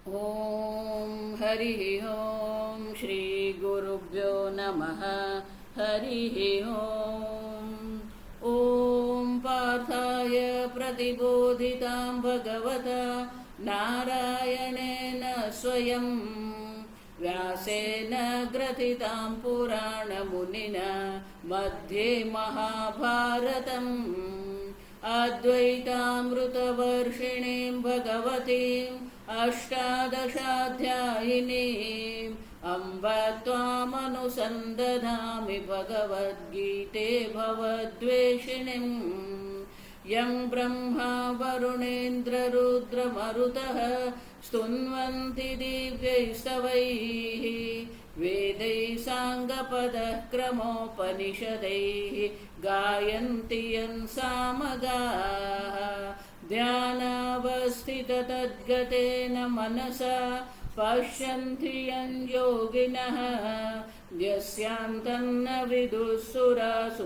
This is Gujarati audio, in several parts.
ॐ हरिः ॐ श्रीगुरुभ्यो नमः। हरिः ॐ पार्थाय प्रतिबोधितां भगवता नारायणेन स्वयं व्यासेन ग्रथितां पुराणमुनिना मध्ये महाभारतम् अद्वैतामृतवर्षिणीं भगवतीम् अष्टादशाध्यायिनीम् अम्ब त्वामनुसन्दधामि भगवद्गीते भवद्वेषिणीम् यं ब्रह्मा वरुणेन्द्ररुद्रमरुतः स्तुन्वन्ति दिव्यैस्तवैः वेदैः साङ्गपदः क्रमोपनिषदैः गायन्ति यं सामगाः ध्यानावस्थिततद्गतेन मनसा पश्यन्ति यं योगिनः यस्यान्तं न विदुःसुरासुरगणाः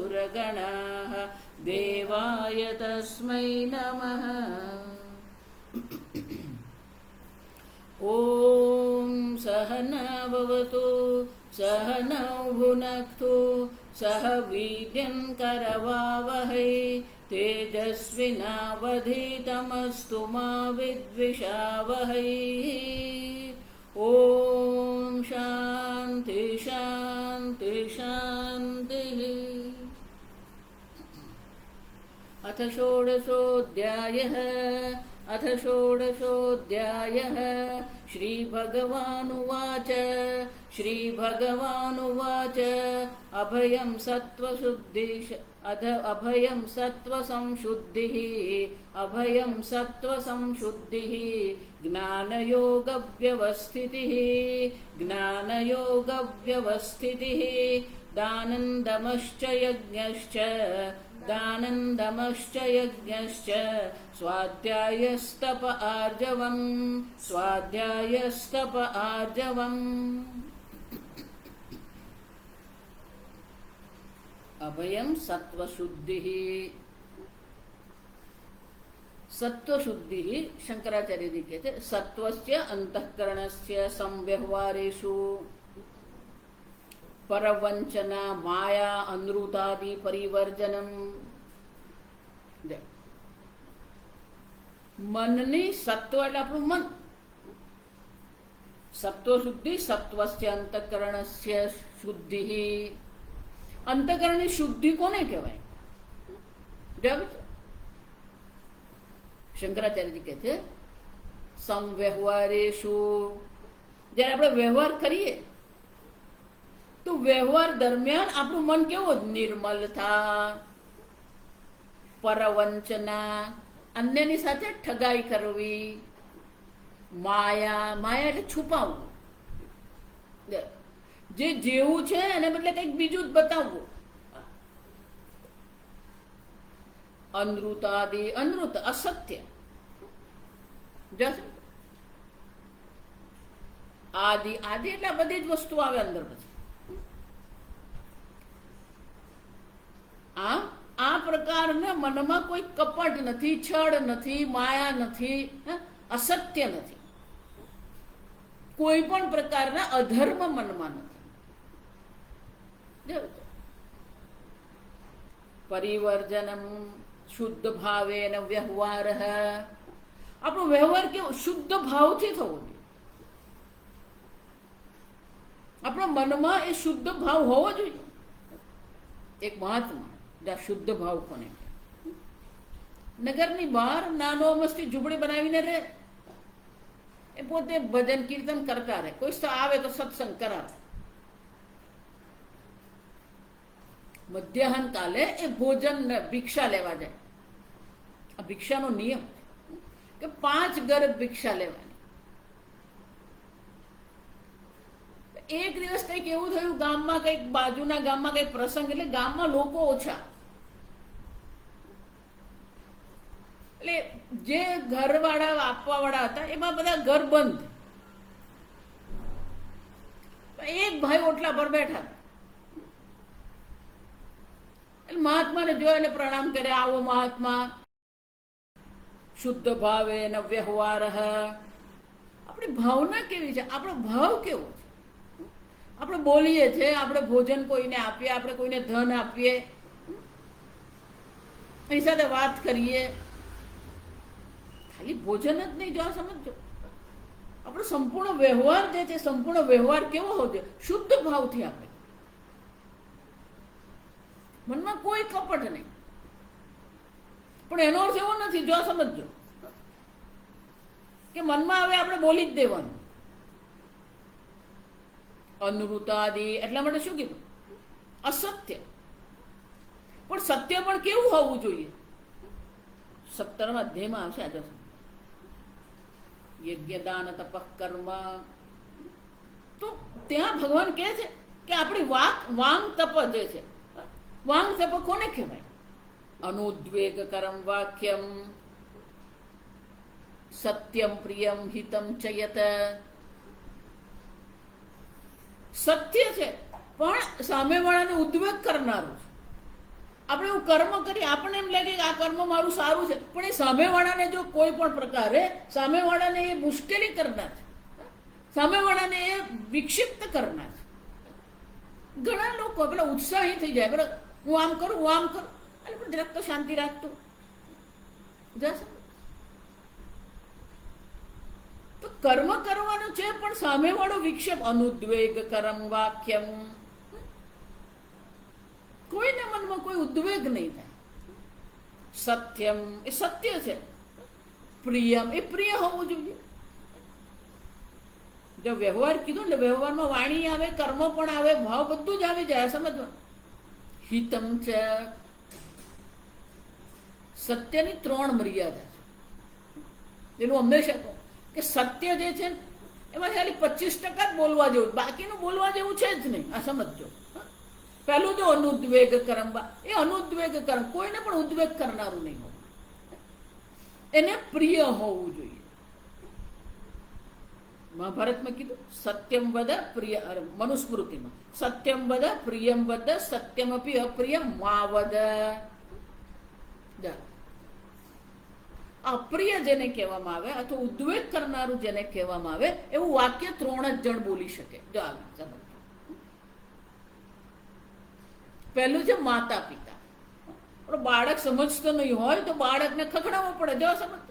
देवाय तस्मै नमः। ॐ सहना भवतु सहनौ भुनक्तु सह वीर्यं करवावहै तेजस्विनावधीतमस्तु मा विद्विषावहै। ॐ शान्ति शान्ति शान्तिः। अथ षोडशोऽध्यायः श्रीभगवानुवाच अभयं सत्त्वसंशुद्धिः ज्ञानयोगव्यवस्थितिः दानन्दमश्च यज्ञश्च स्वाध्यायस्तप आर्जवम्। अभयं सत्त्वशुद्धिः। सत्त्वशुद्धिः शंकराचार्य जी कहते सत्त्वस्य अंतःकरणस्य संव्यवहारेषु परवंचना माया अनृतादि परिवर्जनम। मननी सत्व એટલે આપણું મન. સત્વ શુદ્ધિ સત્વસ્ય અંતઃકરણસ્ય શુદ્ધિ. અંતઃકરણની શુદ્ધિ કોને કહેવાય? શંકરાચાર્યજી કહે છે સંવ્યવહારેષુ. જ્યારે આપણે વ્યવહાર કરીએ તો વ્યવહાર દરમિયાન આપણું મન કેવું નિર્મલ થા. પરવંચના અન્યની સાથે ઠગાઈ કરવી. માયા એટલે છુપાવવું. જે જેવું છે એને બદલે કંઈક બીજું જ બતાવવું. અનૃત અસત્ય. આદિ એટલે બધી જ વસ્તુ આવે અંદર. પછી આ પ્રકારના મનમાં કોઈ કપટ નથી, છળ નથી, માયા નથી, અસત્ય નથી, કોઈ પણ પ્રકારના અધર્મ મનમાં નથી. પરિવર્જનમ શુદ્ધ ભાવેન વ્યવહાર. આપણો વ્યવહાર કેવો? શુદ્ધ ભાવથી થવો જોઈએ. આપણા મનમાં એ શુદ્ધ ભાવ હોવો જોઈએ. એક મહાત્મા શુદ્ધ ભાવ કોને? નગરની બહાર નાનો મસ્તી ઝૂંપડી બનાવીને રહે. એ પોતે ભજન કીર્તન કરતા રહે. કોઈ આવે તો સત્સંગ કરાવે. મધ્યાહન કાલે એ ભોજન ભિક્ષા લેવા જાય. આ ભિક્ષાનો નિયમ કે 5 ઘર ભિક્ષા લેવાની. એક દિવસ કંઈક એવું થયું, ગામમાં કંઈક બાજુના ગામમાં કંઈક પ્રસંગ, એટલે ગામમાં લોકો ઓછા, એટલે જે ઘરવાળા આપવા વાળા હતા એમાં બધા ઘર બંધ. એક ભાઈ ઓટલા પર બેઠા. મહાત્માને જોયા એટલે પ્રણામ કરે. આવો મહાત્મા, શુદ્ધ ભાવે ન વ્યવહાર. આપણી ભાવના કેવી છે, આપણો ભાવ કેવો છે. આપણે બોલીએ છીએ, આપણે ભોજન કોઈને આપીએ, આપણે કોઈને ધન આપીએ, એની સાથે વાત કરીએ, ખાલી ભોજન જ નહીં. જો સમજો, આપણો સંપૂર્ણ વ્યવહાર જે છે, સંપૂર્ણ વ્યવહાર કેવો હોવો જોઈએ? શુદ્ધ ભાવથી આપણે, મનમાં કોઈ કપટ નહીં. પણ એનો અર્થ એવો નથી, જો સમજો, કે મનમાં હવે આપણે બોલી જ દેવાનું. અનૃતાદિ એટલા માટે શું કીધું? અસત્ય. પણ સત્ય પણ કેવું હોવું જોઈએ? 17મા અધ્યાયમાં આવશે આજે. યજ્ઞ દાન તપઃ કર્મ. તો ત્યાં ભગવાન કહે છે કે આપણી વાંગ તપ જે છે, વાંગ તપ કોને કહેવાય? અનુદ્વેગ કરમ વાક્યમ સત્યમ પ્રિયમ હિતમ ચયત. સત્ય છે પણ સામેવાળાને ઉદ્વેગ કરનારું છે. આપણે એવું કર્મ કરી, આપણને એમ લાગે કે આ કર્મ મારું સારું છે, પણ એ સામેવાળાને જો કોઈ પણ પ્રકારે સામેવાળાને એ મુશ્કેલી કરનાર છે, સામેવાળાને એ વિક્ષિપ્ત કરનાર છે. ઘણા લોકો પેલા ઉત્સાહી થઈ જાય, બરાબર, હું આમ કરું, હું આમ કરું, અને પણ જરાક તો શાંતિ રાખતો જશે. તો કર્મ કરવાનું છે પણ સામેવાળો વિક્ષેપ. અનુદ્વેગ કરમ વાક્યમ. કોઈના મનમાં કોઈ ઉદ્વેગ નહીં થાય. સત્યમ એ સત્ય છે, પ્રિયમ એ પ્રિય હોવું જોઈએ. જો વ્યવહાર કીધું એટલે વ્યવહારમાં વાણી આવે, કર્મ પણ આવે, ભાવ બધું જ આવી જાય. સમજવાનું. હિતમ છે. સત્યની 3 મર્યાદા છે. એનું હંમેશા કહું કે સત્ય જે છે એમાં ખાલી 25% જ બોલવા જેવું, બાકીનું બોલવા જેવું છે જ નહીં. આ સમજો. પહેલું જો અનુદ્વેગ કરમ, એ અનુદ્વેગ કરમ, કોઈને પણ ઉદ્વેગ કરનારું નહીં હોવું, એને પ્રિય હોવું જોઈએ. મહાભારતમાં કીધું સત્યમ વદ પ્રિય, મનુસ્મૃતિમાં સત્યમ વદ પ્રિયમ વદ સત્યમપી અપ્રિયમ મા વદ. અપ્રિય જેને કહેવામાં આવે અથવા ઉદ્વેગ કરનારું જેને કહેવામાં આવે એવું વાક્ય 3 જ જણ બોલી શકે. જો સમજ. પહેલું છે માતા પિતા. પણ બાળક સમજતો નહીં હોય તો બાળકને ખખડાવવો પડે. જો સમજ,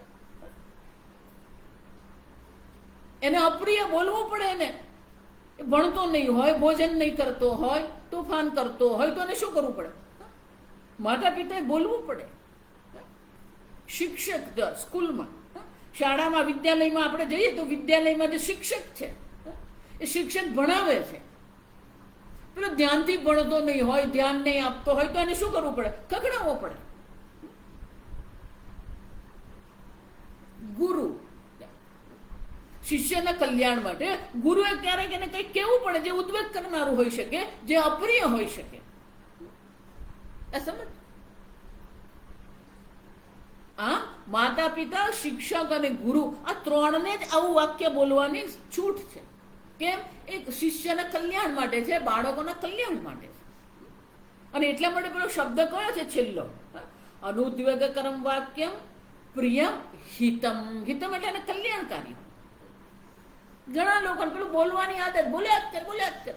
એને અપ્રિય બોલવું પડે. એને ભણતો નહીં હોય, ભોજન નહીં કરતો હોય, તોફાન કરતો હોય તો એને શું કરવું પડે? માતા પિતાએ બોલવું પડે. શિક્ષક સ્કૂલમાં, શાળામાં, વિદ્યાલયમાં આપણે જઈએ તો વિદ્યાલયમાં જે શિક્ષક છે એ શિક્ષક ભણાવે છે. પેલો ધ્યાનથી ભણતો નહીં હોય, ધ્યાન નહીં આપતો હોય તો એને શું કરવું પડે? ખખડાવવો પડે. ગુરુ શિષ્યના કલ્યાણ માટે ગુરુએ ક્યારેક એને કંઈક કહેવું પડે જે ઉદ્વેગ કરનારું હોઈ શકે, જે અપ્રિય હોઈ શકે. સમજ. આ માતા પિતા, શિક્ષક અને ગુરુ, આ 3ને જ આવું વાક્ય બોલવાની છૂટ છે. કેમ? એક શિષ્યના કલ્યાણ માટે છે, બાળકોના કલ્યાણ માટે છે. અને એટલા માટે પેલો શબ્દ કયો છે છેલ્લો? અનુદ્વેગ કરમ વાક્યમ પ્રિયમ હિતમ. હિતમ એટલે એને કલ્યાણકારી. ઘણા લોકોને પેલું બોલવાની આદત, બોલ્યા જ કર.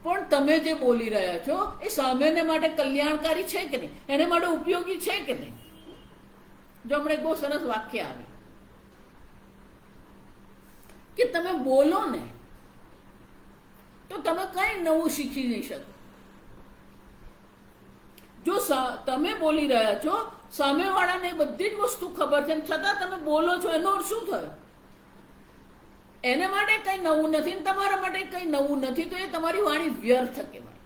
પણ તમે જે બોલી રહ્યા છો એ સામેને માટે કલ્યાણકારી છે કે નહીં? એને માટે ઉપયોગી છે કે નહીં? જો હમણાં એક બહુ સરસ વાક્ય આવે કે તમે બોલો ને તો તમે કઈ નવું શીખી નહીં શકો. જો તમે બોલી રહ્યા છો, સામેવાળાને બધી જ વસ્તુ ખબર છે, છતાં તમે બોલો છો, એનો અર્થ શું થયો? એને માટે કઈ નવું નથી, તમારા માટે કઈ નવું નથી, તો એ તમારી વાણી વ્યર્થ કહેવાય.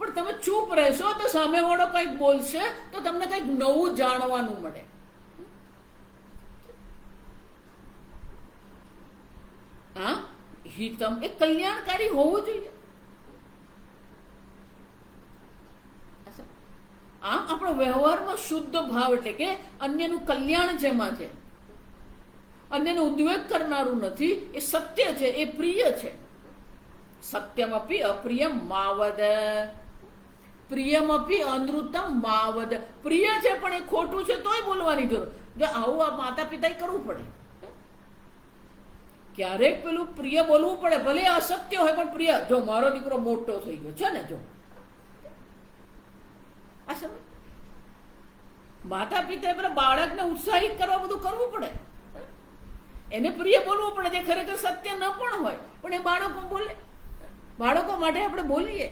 પણ તમે ચૂપ રહેશો તો સામેવાળો કંઈક બોલશે તો તમને કંઈક નવું જાણવાનું મળે. હા, હિતમ એ કલ્યાણકારી હોવું જોઈએ. આ આપણો વ્યવહારમાં શુદ્ધ ભાવ એટલે કે અન્યનું કલ્યાણ જેમાં છે, અન્યને ઉદ્વેગ કરનારું નથી, એ સત્ય છે, એ પ્રિય છે. સત્યમપી અપ્રિયમ માવદ. પ્રિયમપી અનૃતમ માવદ. પ્રિય છે પણ એ ખોટું છે તોય બોલવાની જરૂર. જો આવું આ માતા પિતાએ કરવું પડે. ક્યારેક પેલું પ્રિય બોલવું પડે, ભલે અસત્ય હોય પણ પ્રિય. જો મારો દીકરો મોટો થઈ ગયો છે ને, જો આ સમજ માતા પિતાએ પેલા બાળકને ઉત્સાહિત કરવા બધું કરવું પડે. એને પ્રિય બોલવું પડે જે ખરેખર સત્ય ન પણ હોય, પણ એ બાળકો બોલે. બાળકો માટે આપણે બોલીએ.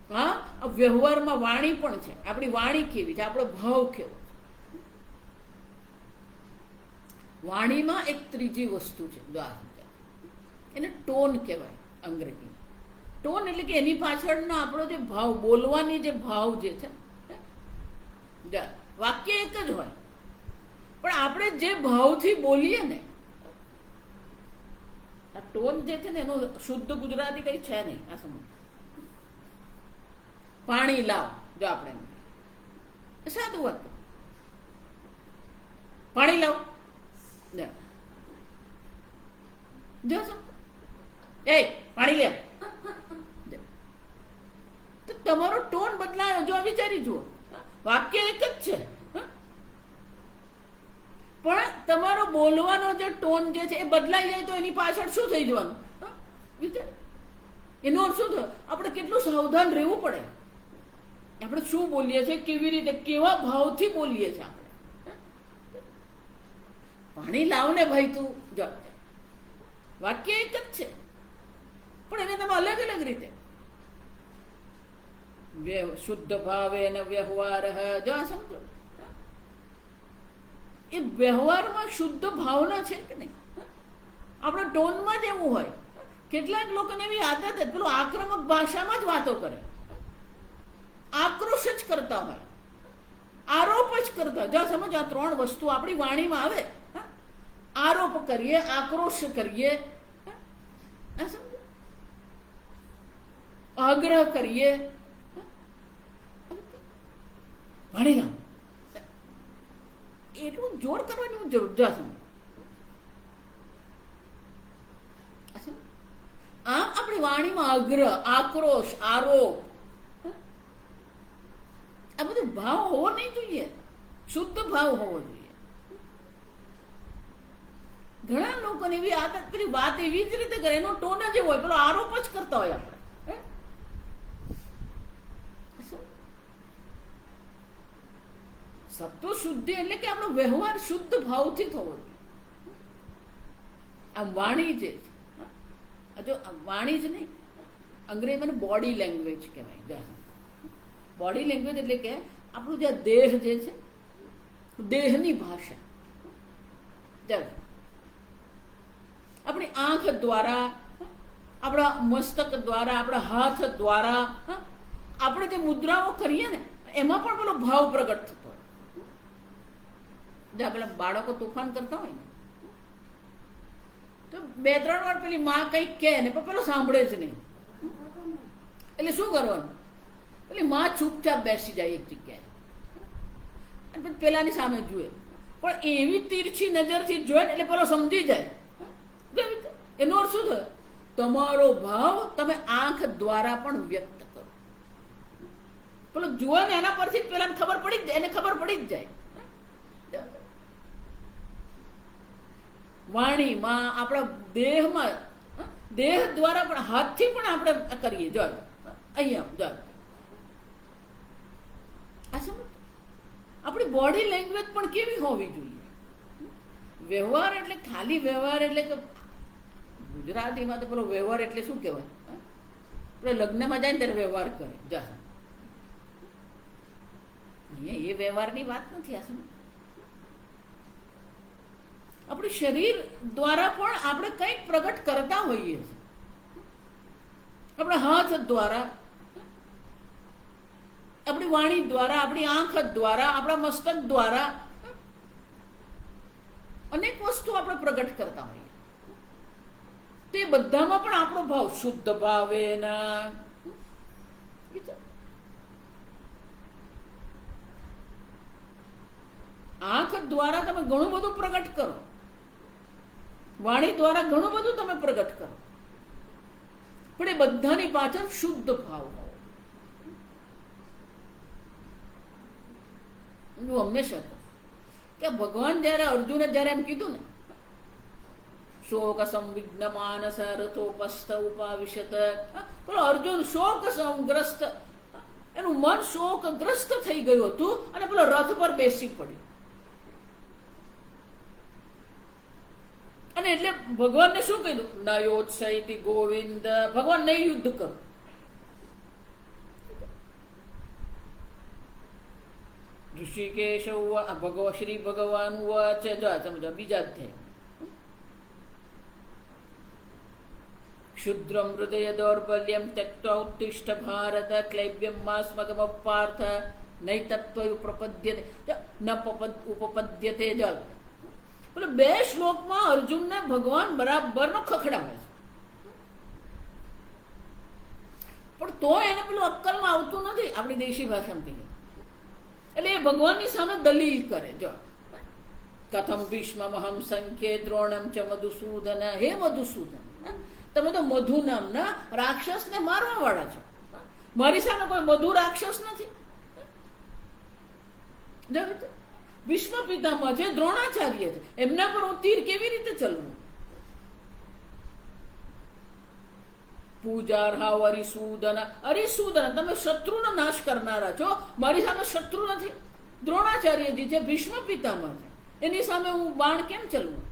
હા, વ્યવહારમાં વાણી પણ છે. આપણી વાણી કેવી છે, આપણો ભાવ કેવો. વાણીમાં એક ત્રીજી વસ્તુ છે, એને ટોન કહેવાય અંગ્રેજી. ટોન એટલે કે એની પાછળનો આપણો જે ભાવ, બોલવાની જે ભાવ જે છે. વાક્ય એક જ હોય પણ આપણે જે ભાવથી બોલીએ ને, આ ટોન જે છે ને એનું શુદ્ધ ગુજરાતી કઈ છે નહીં. આ સમજ, પાણી લાવ, જો આપણે સાદું વાત, પાણી લાવ, એ પાણી લે, તો તમારો ટોન બદલાયો. જો વિચારી જુઓ, વાક્ય એક જ છે પણ તમારો બોલવાનો જે ટોન જે છે એ બદલાઈ જાય તો એની પાછળ શું થઈ જવાનું વિચાર. એનો અર્થ શું થયો? આપણે કેટલું સાવધાન રહેવું પડે. આપણે શું બોલીએ છીએ, કેવી રીતે, કેવા ભાવથી બોલીએ છીએ. આપણે પાણી લાવ ને ભાઈ તું, જો વાક્ય એક જ છે પણ એને તમે અલગ અલગ રીતે શુદ્ધ ભાવે ને વ્યવહાર. જો આ સમજો, એ વ્યવહારમાં શુદ્ધ ભાવના છે કે નહીં? આપણા ટોનમાં જ એવું હોય. કેટલાક લોકોને એવી આદત છે, પેલું આક્રમક ભાષામાં જ વાતો કરે, આક્રોશ જ કરતા હોય, આરોપ જ કરતા. જો સમજ, આ ત્રણ વસ્તુ આપણી વાણીમાં આવે. આરોપ કરીએ, આક્રોશ કરીએ, આગ્રહ કરીએ, ભણી નામ એટલું જોર કરવાની જરૂર. આમ આપણી વાણીમાં આગ્રહ, આક્રોશ, આરોપ, આ બધું ભાવ હોવો નહીં જોઈએ. શુદ્ધ ભાવ હોવો જોઈએ. ઘણા લોકોને એવી આદત, પેલી વાત એવી જ રીતે કરે, એનો ટોન જ હોય, પેલો આરોપ જ કરતા હોય. આપણે સત્વ શુદ્ધિ એટલે કે આપણો વ્યવહાર શુદ્ધ ભાવથી થવો જોઈએ. આ વાણી જે છે, જો વાણી જ નહીં, અંગ્રેજીમાં બોડી લેંગ્વેજ કહેવાય. બોડી લેંગ્વેજ એટલે કે આપણું જે દેહ જે છે, દેહની ભાષા. આપણી આંખ દ્વારા, આપણા મસ્તક દ્વારા, આપણા હાથ દ્વારા આપણે જે મુદ્રાઓ કરીએ ને એમાં પણ પેલો ભાવ પ્રગટ થતો હોય. પેલા બાળકો તોફાન કરતા હોય ને તો 2-3 વાર પેલી માં કઈક કહે ને પેલો સાંભળે જ નહીં. એટલે શું કરવાનું? પેલી માં ચૂપચાપ બેસી જાય એક જગ્યાએ અને પછી પેલાની સામે જુએ. પણ એવી તીરછી નજરથી જોયે એટલે પેલો સમજી જાય. એનો અર્થ શું થયો? તમારો ભાવ તમે આંખ દ્વારા પણ વ્યક્ત કરો. પેલો જુએ ને એના પરથી પેલા ખબર પડી જ જાય, એને ખબર પડી જ જાય. વાણીમાં, આપણા દેહમાં, દેહ દ્વારા પણ, હાથથી પણ આપણે કરીએ. જો અહીંયા જો આ સમજ, આપણી બોડી લેંગ્વેજ પણ કેવી હોવી જોઈએ. વ્યવહાર એટલે ખાલી વ્યવહાર એટલે કે ગુજરાતીમાં તો પેલો વ્યવહાર એટલે શું કહેવાય? આપણે લગ્નમાં જાય ને ત્યારે વ્યવહાર કરે. જા એ વ્યવહારની વાત નથી. આ સમજ, આપણા શરીર દ્વારા પણ આપણે કંઈક પ્રગટ કરતા હોઈએ છીએ. આપણા હાથ દ્વારા, આપણી વાણી દ્વારા, આપણી આંખ દ્વારા, આપણા મસ્તક દ્વારા અનેક વસ્તુ આપણે પ્રગટ કરતા હોઈએ. તે બધામાં પણ આપણો ભાવ શુદ્ધ ભાવે ના. આંખ દ્વારા તમે ઘણું બધું પ્રગટ કરો, વાણી દ્વારા ઘણું બધું તમે પ્રગટ કરો, પણ એ બધાની પાછળ શુદ્ધ ભાવ હોવો. હું હંમેશા કહું કે ભગવાન જયારે અર્જુને જયારે એમ કીધું ને, શોક સંવિઘ્ન માનસ રથોપસ્થ ઉપાવિશત, પેલો અર્જુન શોક સંગ્રસ્ત, એનું મન શોકગ્રસ્ત થઈ ગયું હતું અને પેલો રથ પર બેસી પડ્યો. અને એટલે ભગવાનને શું કીધું? નયોત્સૈતિ ગોવિંદ, ભગવાન નહીં યુદ્ધ કરો. ઋષિકેશ શ્રી ભગવાન વાચ, સમજો બીજા અધ્યાય, ક્ષુદ્રમ હૃદય દૌર્બલ્યમ ત્યક્ત્વા ઉત્તિષ્ઠ ભારત ક્લૈબ્યમ માસ્મગમ પાર્થ નૈતત્વ પ્રપદ્યતે ન ઉપપદ્યતે જલ. એટલે 2 શ્લોકમાં અર્જુનને ભગવાન બરાબરનો ખખડાવે છે, પણ તો એને પેલું અક્કલમાં આવતું નથી, આપણી દેશી ભાષામાં કહીએ. એટલે એ ભગવાનની સામે દલીલ કરે. જો કથમ ભીષ્મહમ સંખ્યે દ્રોણમ ચ મધુસૂદન, હે મધુસૂદન, તમે તો મધુ નામના રાક્ષસને મારવા વાળા છો, મારી સામે કોઈ મધુ રાક્ષસ નથી. ભીષ્મ પિતામહ છે, દ્રોણાચાર્ય છે, એમના પર હું તીર કેવી રીતે ચલવું? પૂજાર્હાવ અરિસૂદન, અરિસૂદન, તમે શત્રુનો નાશ કરનારા છો, મારી સામે શત્રુ નથી. દ્રોણાચાર્યજી છે, ભીષ્મ પિતામહ છે, એની સામે હું બાણ કેમ ચલવું?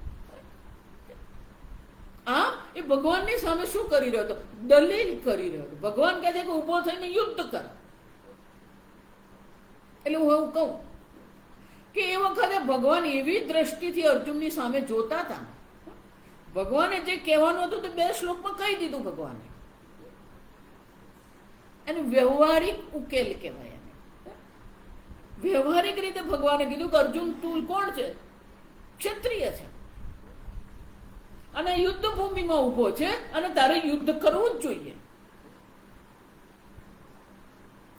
આ એ ભગવાનની સામે શું કરી રહ્યો હતો? દલીલ કરી રહ્યો હતો. ભગવાન કહે છે કે ઉભો થઈને યુદ્ધ કર. એટલે હું એવું કહું કે એ વખતે ભગવાન એવી દ્રષ્ટિથી અર્જુનની સામે જોતા હતા. ભગવાને જે કહેવાનું હતું તે 2 શ્લોકમાં કહી દીધું. ભગવાને એનું વ્યવહારિક ઉકેલ કહેવાય. વ્યવહારિક રીતે ભગવાને કીધું કે અર્જુન તું કોણ છે? ક્ષત્રિય છે અને યુદ્ધ ભૂમિમાં ઉભો છે અને તારે યુદ્ધ કરવું જ જોઈએ.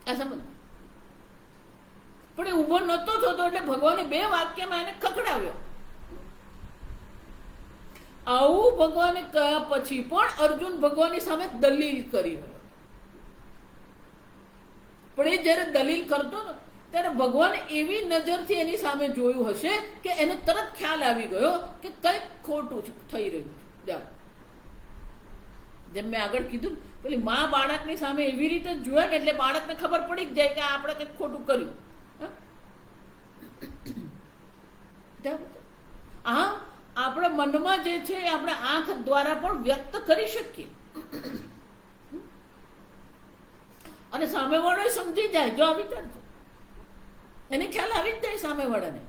આ સમજ. પણ એ ઉભો નતો થતો એટલે ભગવાને 2 વાક્યમાં એને ખખડાવ્યો. આવું ભગવાને કહ્યા પછી પણ અર્જુન ભગવાનની સામે દલીલ કરી રહ્યો. પણ એ જયારે દલીલ કરતો ને ત્યારે ભગવાન એવી નજરથી એની સામે જોયું હશે કે એને તરત ખ્યાલ આવી ગયો કે કંઈક ખોટું થઈ રહ્યું છે. જેમ મેં આગળ કીધું, પેલી મા બાળકની સામે એવી રીતે જોયા ને એટલે બાળકને ખબર પડી જ જાય કે આપણે કંઈક ખોટું કર્યું. આ આપણા મનમાં જે છે એ આપણે આંખ દ્વારા પણ વ્યક્ત કરી શકીએ અને સામેવાળો સમજી જાય. જો આવી વિચાર એને ખ્યાલ આવી જ જાય સામેવાળાને.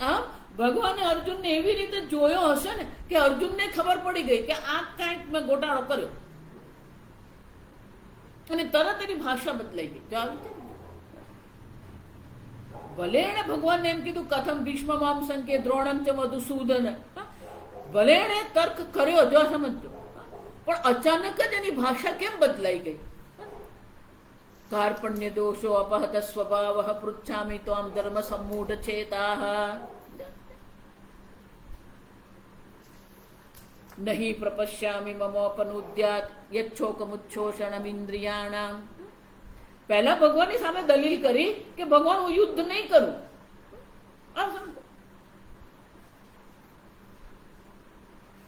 આમ ભગવાને અર્જુનને એવી રીતે જોયો હશે ને કે અર્જુનને ખબર પડી ગઈ કે આ કાંઈક મેં ગોટાળો કર્યો અને તરત એની ભાષા બદલાઈ ગઈ. જો આવી ભલે એને ભગવાનને એમ કીધું કથમ ભીષ્મ મામ સંકે દ્રોણમ ચ મધુસૂદન, ભલે એને તર્ક કર્યો, જો સમજજો, પણ અચાનક જ એની ભાષા કેમ બદલાઈ ગઈ? કાર્પણ્ય દોષો અપહત સ્વભાવ પૃચ્છામિ ત્વામ ધર્મ સમ્મૂઢ ચેતાઃ નહીં પ્રપશ્યામિ મમોપનુદ્યાત યચ્છોકમુચ્છોષણમ ઇન્દ્રિયાણામ. પહેલા ભગવાનની સામે દલીલ કરી કે ભગવાન હું યુદ્ધ નહીં કરું.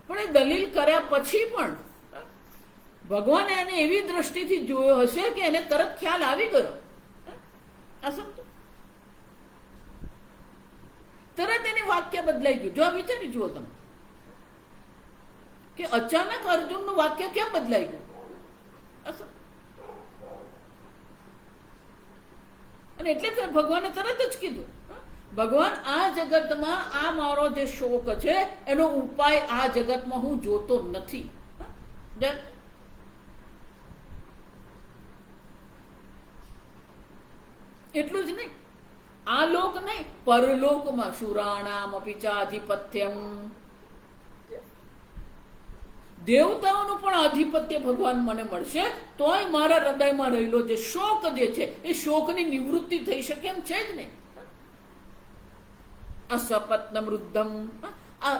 પણ એ દલીલ કર્યા પછી પણ ભગવાને એને એવી દ્રષ્ટિથી જોયો હશે કે એને તરત ખ્યાલ આવી ગયો. આ સમજો, તરત એની વાક્ય બદલાઈ ગયું. જો વિચારી જુઓ તમે કે અચાનક અર્જુનનું વાક્ય કેમ બદલાઈ ગયું. અને એટલે ભગવાને તરત જ કીધું, ભગવાન આ જગતમાં આ મારો જે શોક છે એનો ઉપાય આ જગતમાં હું જોતો નથી. એટલું જ નહીં, આ લોક નહીં, પરલોકમાં શુરાણામ અપિચાધિપત્યમ, દેવતાઓનું પણ આધિપત્ય ભગવાન મને મળશે તોય મારા હૃદયમાં રહેલો જે શોક જે છે એ શોકની નિવૃત્તિ થઈ શકે એમ છે જ નહીં. અસપત્ન વૃદ્ધમ, આ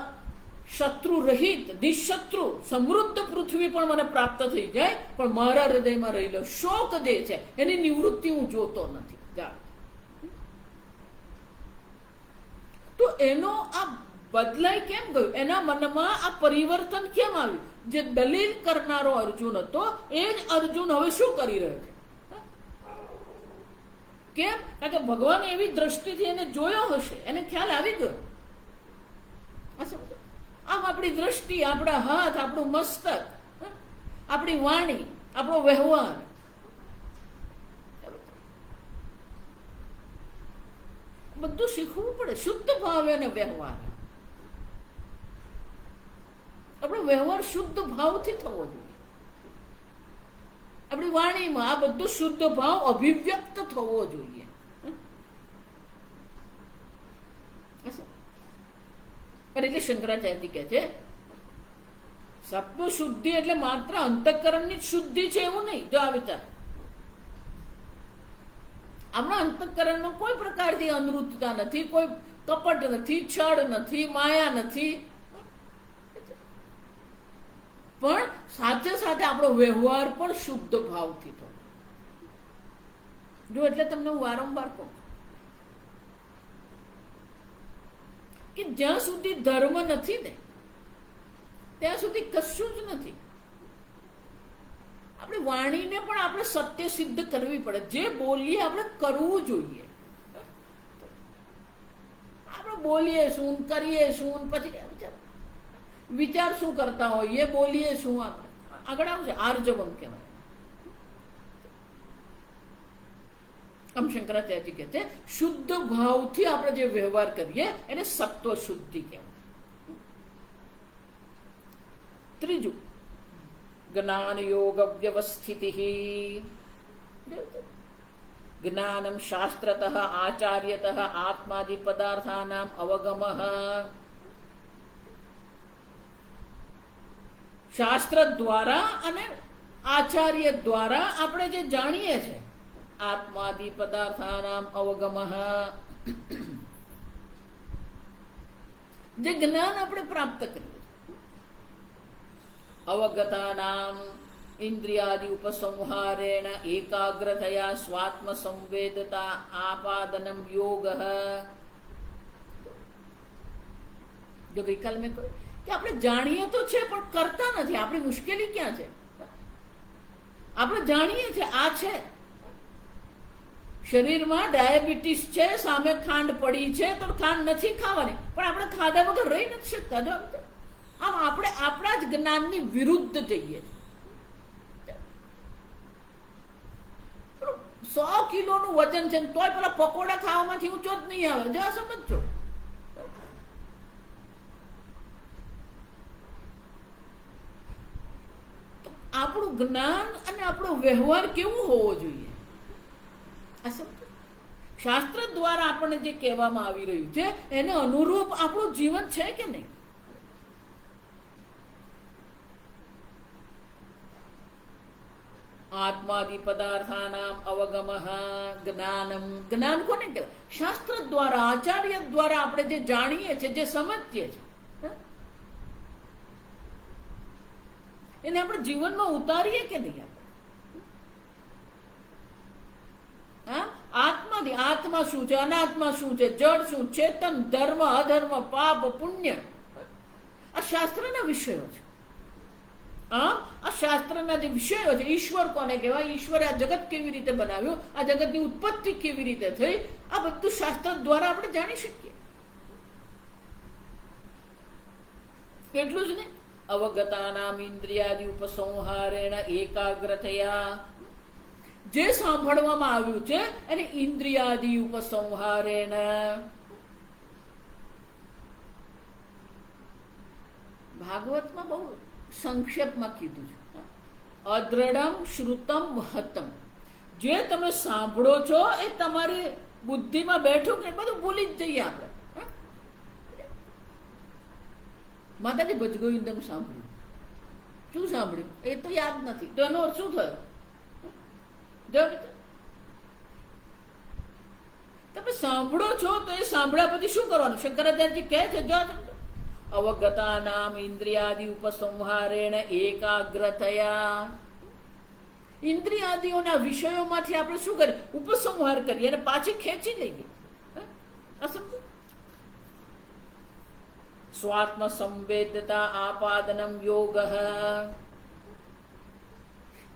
શત્રુ રહિત નિશત્રુ સમૃદ્ધ પૃથ્વી પણ મને પ્રાપ્ત થઈ જાય પણ મારા હૃદયમાં રહેલો શોક જે છે એની નિવૃત્તિ હું જોતો નથી. એનો આ બદલાઈ કેમ ગયું, એના મનમાં આ પરિવર્તન કેમ આવ્યું? જે દલીલ કરનારો અર્જુન હતો એ જ અર્જુન હવે શું કરી રહ્યો છે? કેમ? કારણ કે ભગવાન એવી દ્રષ્ટિથી એને જોયો હશે, એને ખ્યાલ આવી ગયો. આમ આપણી દ્રષ્ટિ, આપણા હાથ, આપણું મસ્તક, આપણી વાણી, આપણો વ્યવહાર, બધું શીખવું પડે. શુદ્ધ ભાવે અને વ્યવહાર, આપણો વ્યવહાર શુદ્ધ ભાવથી થવો જોઈએ. આપણી વાણીમાં આ બધું શુદ્ધ ભાવ અભિવ્યક્ત થવો જોઈએ. એટલે શંકરાચાર્ય કહે છે સત્વ શુદ્ધિ એટલે માત્ર અંતઃકરણની જ શુદ્ધિ છે એવું નહીં. જો આ વિચાર, આપણા અંતઃકરણમાં કોઈ પ્રકારની અનૃતતા નથી, કોઈ કપટ નથી, છળ નથી, માયા નથી, પણ સાથે સાથે આપણો વ્યવહાર પણ શુદ્ધ ભાવથી થયો. જો એટલે તમને હું વારંવાર કહું કે જ્યાં સુધી ધર્મ નથી ને ત્યાં સુધી કશું જ નથી. આપણી વાણીને પણ આપણે સત્ય સિદ્ધ કરવી પડે. જે બોલીએ આપણે કરવું જોઈએ. આપણે બોલીએ શું, કરીએ શું, પછી વિચાર શું કરતા હોઈએ, બોલીએ શું, આપણે આગળ આવશે આર્જવમ કહેવાય. આમ શંકરાચાર્ય કહે છે શુદ્ધ ભાવથી આપણે જે વ્યવહાર કરીએ એને સત્વ શુદ્ધિ કહેવાય. ત્રીજું, જ્ઞાન યોગ વ્યવસ્થિતિ. જ્ઞાનમ શાસ્ત્રતઃ આચાર્યતઃ આત્માદિ પદાર્થાનામ અવગમઃ. શાસ્ત્ર દ્વારા અને આચાર્ય દ્વારા આપણે જે જાણીએ છીએ આત્માદિ પદાર્થાનામ અવગમઃ, જે જ્ઞાન આપણે પ્રાપ્ત કરીએ. અવગતાનામ ઇન્દ્રિયાદિ ઉપસંહારેણ એકાગ્રતયા સ્વાત્મ સંવેદતા આપાદનમ યોગઃ. જો ગઈકાલ મેં કહ્યું કે આપણે જાણીએ તો છે પણ કરતા નથી. આપણી મુશ્કેલી ક્યાં છે? આપણે જાણીએ છીએ આ છે, શરીરમાં ડાયાબિટીસ છે, સામે ખાંડ પડી છે તો ખાંડ નથી ખાવાની, પણ આપણે ખાધા વગર રહી નથી શકતા. જો આમ આપણે આપણા જ જ્ઞાનની વિરુદ્ધ જઈએ. 100 કિલોનું વજન છે તોય પેલા પકોડા ખાવામાંથી ઊંચો જ નહીં આવે. જો સમજો, આપણું જ્ઞાન અને આપણો વ્યવહાર કેવું હોવો જોઈએ? આ સમજો. શાસ્ત્ર દ્વારા આપણને જે કહેવામાં આવી રહ્યું છે એને અનુરૂપ આપણું જીવન છે કે નહીં? આત્માદિ પદાર્થાનામ અવગમઃ જ્ઞાનમ. જ્ઞાન કોને કહેવાય? શાસ્ત્ર દ્વારા, આચાર્ય દ્વારા આપણે જે જાણીએ છીએ, જે સમજીએ છીએ, એને આપણે જીવનમાં ઉતારીએ કે નહીં? આત્માથી, આત્મા શું છે, અનાત્મા શું છે, જડ શું, ચેતન, ધર્મ, અધર્મ, પાપ, પુણ્ય, આ શાસ્ત્રના વિષયો છે. આ શાસ્ત્રના જે વિષયો છે, ઈશ્વર કોને કહેવાય, ઈશ્વરે આ જગત કેવી રીતે બનાવ્યું, આ જગતની ઉત્પત્તિ કેવી રીતે થઈ, આ બધું શાસ્ત્ર દ્વારા આપણે જાણી શકીએ. એટલું જ ને, અવગતાનામ ઇન્દ્રિયાદિ ઉપસંહારેણ એકાગ્રતયા. જે સાંભળવામાં આવ્યું છે એને ઇન્દ્રિયાદિ ઉપસંહારેણ. ભાગવતમાં બહુ સંક્ષેપમાં કીધું છે, અદ્રઢમ શ્રુતમ વહતમ. જે તમે સાંભળો છો એ તમારી બુદ્ધિમાં બેઠું કે બધું ભૂલી જ જઈએ આપણે. માતાજી ભજગોવિંદમ સાંભળ્યું, શું સાંભળ્યું એ તો યાદ નથી, તો એનો અર્થ શું થયો? તમે સાંભળો છો તો એ સાંભળ્યા પછી શું કરવાનું? શંકરાચાર્યજી કહે છે, જો અવગતાનામ ઇન્દ્રિયાદિ ઉપસંહારેણ એકાગ્રતયા. ઇન્દ્રિયાદિઓના વિષયોમાંથી આપણે શું કરીએ? ઉપસંહાર કરીએ અને પાછી ખેંચી લઈએ. સ્વાત્મ સંવેદતા આપાદનમ યોગ,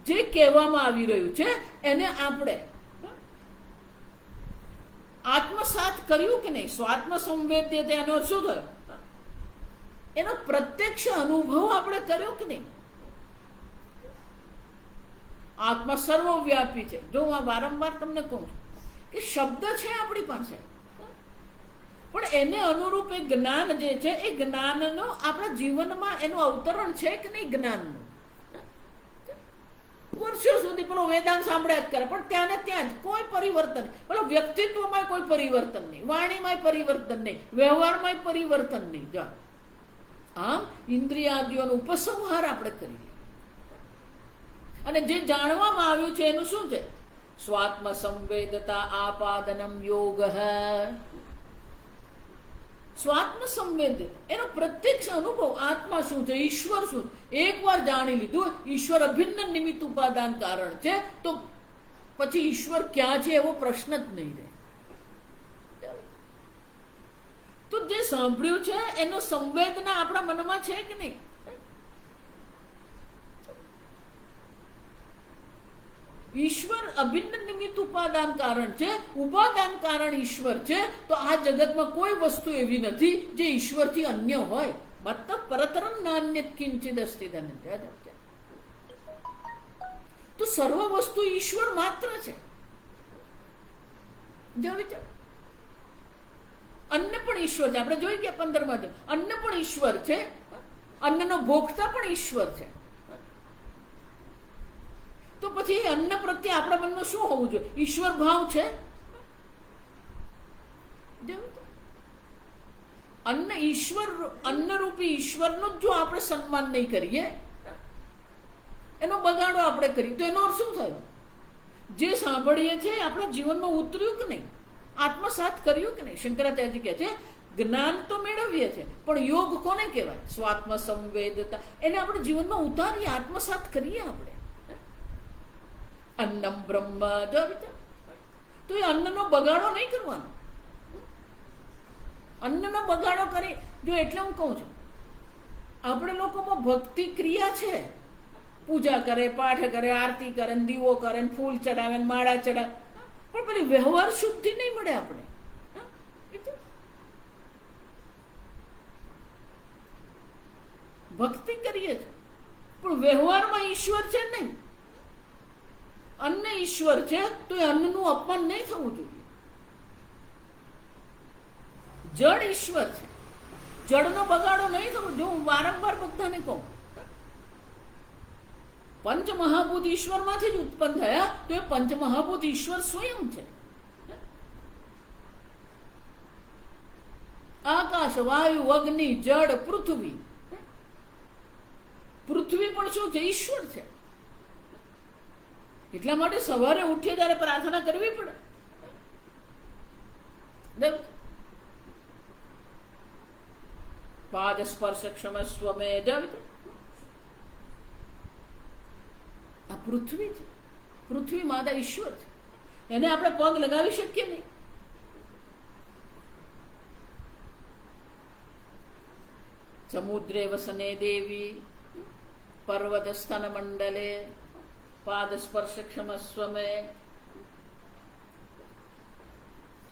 જે કહેવામાં આવી રહ્યું છે એને આપણે આત્મસાત કર્યું કે નહીં? સ્વાત્મ સંવેદ્યતા એનો શું થયો? એનો પ્રત્યક્ષ અનુભવ આપણે કર્યો કે નહીં? આત્મા સર્વવ્યાપી છે. જો હું વારંવાર તમને કહું છું કે શબ્દ છે આપણી પાસે, પણ એને અનુરૂપ એ જ્ઞાન જે છે એ જ્ઞાનનો આપણા જીવનમાં એનું અવતરણ છે કે નહીં? જ્ઞાનનું વર્ષો સુધી પેલો વેદાંત સાંભળ્યા જ કરે, પણ ત્યાં ને ત્યાં જ કોઈ પરિવર્તન. પેલો વ્યક્તિત્વમાં કોઈ પરિવર્તન નહીં, વાણીમાં પરિવર્તન નહીં, વ્યવહારમાં પરિવર્તન નહીં. જો આમ ઇન્દ્રિયાદિઓનો ઉપસંહાર આપણે કરીએ અને જે જાણવામાં આવ્યું છે એનું શું છે? સ્વાત્મ સંવેદતા આપાદનમ યોગ. સ્વાત્મ સંવેદ એનો પ્રત્યક્ષ અનુભવ. આત્મા શું છે? ઈશ્વર શું? એકવાર જાણી લીધું ઈશ્વર અભિન્ન નિમિત્ત ઉપાદાન કારણ છે, તો પછી ઈશ્વર ક્યાં છે એવો પ્રશ્ન જ નહીં રહે. તો જે સાંભળ્યું છે એનો સંવેદના આપણા મનમાં છે કે નહીં? ઈશ્વર અભિન્ન નિમિત્ત ઉપાદાન કારણ છે, ઉપાદાન કારણ ઈશ્વર છે. તો આ જગતમાં કોઈ વસ્તુ એવી નથી જે ઈશ્વરથી અન્ય હોય. મતલબ પરતરમ નાન્યત કિંચિદ અસ્તિ ધનંજય. તો સર્વ વસ્તુ ઈશ્વર માત્ર છે. અન્ન પણ ઈશ્વર છે. આપણે જોઈ ગયા 15માં, અન્ન પણ ઈશ્વર છે, અન્નનો ભોગતા પણ ઈશ્વર છે. તો પછી અન્ન પ્રત્યે આપણા મનમાં શું હોવું જોઈએ? ઈશ્વર ભાવ છે. અન્ન ઈશ્વર, અન્નરૂપી ઈશ્વરનો જો આપણે સન્માન નહીં કરીએ, એનો બગાડો આપણે કરીએ, તો એનો અર્થ શું થયો? જે સાંભળીએ છીએ આપણા જીવનમાં ઉતર્યું કે નહીં? આત્મસાત કર્યું કે નહીં? શંકરાચાર્ય કહે છે જ્ઞાન તો મેળવીએ છીએ, પણ યોગ કોને કહેવાય? સ્વાત્મ સંવેદતા. એને આપણે જીવનમાં ઉતારીએ, આત્મસાત કરીએ આપણે. અન્નમ બ્રહ્મ. તો એ અન્નનો બગાડો નહીં કરવાનો. અન્નનો બગાડો કરી જો, એટલે હું કહું છું આપણે લોકોમાં ભક્તિ ક્રિયા છે. પૂજા કરે, પાઠ કરે, આરતી કરે, દીવો કરે, ફૂલ ચડાવે, માળા ચડાવે, પણ પેલી વ્યવહાર શુદ્ધિ નહીં મળે આપણે. ભક્તિ કરીએ છીએ પણ વ્યવહારમાં ઈશ્વર છે નહીં. અન્ન ઈશ્વર છે તો એ અન્નનું અપમાન નહીં થવું જોઈએ. જળ ઈશ્વર છે, જળનો બગાડો નહીં થવો. જો હું વારંવાર બધાને કહું, પંચમહાભૂત ઈશ્વરમાંથી જ ઉત્પન્ન થયા, તો એ પંચમહાભૂત ઈશ્વર સ્વયં છે. આકાશ, વાયુ, અગ્નિ, જળ, પૃથ્વી. પૃથ્વી પણ શું છે? ઈશ્વર છે. એટલા માટે સવારે ઉઠીએ ત્યારે પ્રાર્થના કરવી પડે. પાદ સ્પર્શ ક્ષમસ્વ મે. આ પૃથ્વી છે, પૃથ્વી માતા ઈશ્વર છે. એને આપણે પગ લગાવી શકીએ નહીં. સમુદ્રે વસને દેવી, પર્વત સ્તન મંડલે, પાદ સ્પર્શ ક્ષમસ્વ મે.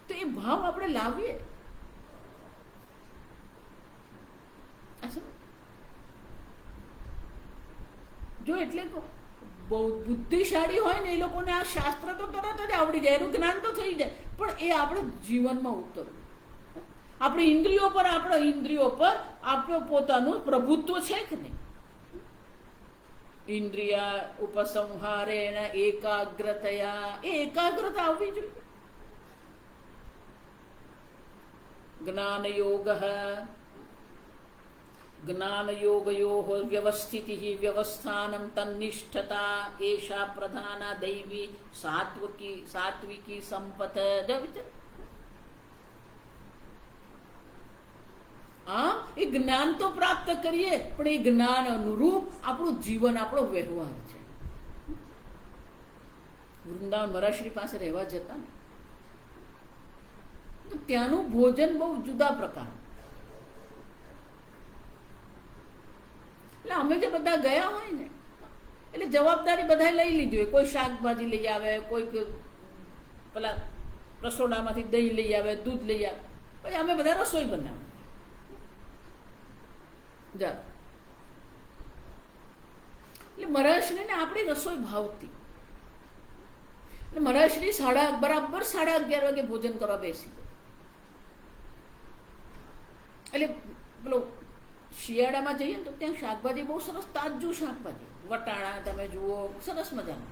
તો એ ભાવ આપણે લાવીએ. જો એટલે બહુ બુદ્ધિશાળી હોય ને એ લોકોને આ શાસ્ત્ર તો તરત જ આવડી જાય, એનું જ્ઞાન તો થઈ જાય, પણ એ આપણે જીવનમાં ઉતરવું. આપણી ઇન્દ્રિયો પર આપણું પોતાનું પ્રભુત્વ છે કે નહીં? ઇન્દ્રિયા ઉપસંહારેણ એકાગ્રતયા. એ એકાગ્રતા આવવી જોઈએ. જ્ઞાન યોગ, જ્ઞાન યોગયોઃ વ્યવસ્થિતિઃ વ્યવસ્થાનમ તન્નિષ્ઠતા એષા પ્રધાના દૈવી સાત્વિકી સંપત. એ જ્ઞાન તો પ્રાપ્ત કરીએ, પણ એ જ્ઞાન અનુરૂપ આપણું જીવન, આપણો વ્યવહાર છે. વૃંદાવન મહારાજશ્રી પાસે રહેવા જતા ને, ત્યાંનું ભોજન બહુ જુદા પ્રકાર. એટલે અમે જે બધા ગયા હોય ને, એટલે જવાબદારી બધા લઈ લીધી હોય. કોઈ શાકભાજી લઈ આવે, કોઈ પેલા રસોડામાંથી દહીં લઈ આવે, દૂધ લઈ આવે, પછી અમે બધા રસોઈ બનાવે. જા એટલે મહારાજશ્રી ને આપણી રસોઈ ભાવતી. એટલે મહારાજશ્રી બરાબર 11:30 વાગે ભોજન કરવા બેસી ગયો. એટલે પેલો શિયાળામાં જઈએ ને તો ત્યાં શાકભાજી બહુ સરસ તાજું શાકભાજી, વટાણા તમે જુઓ સરસ મજાનું.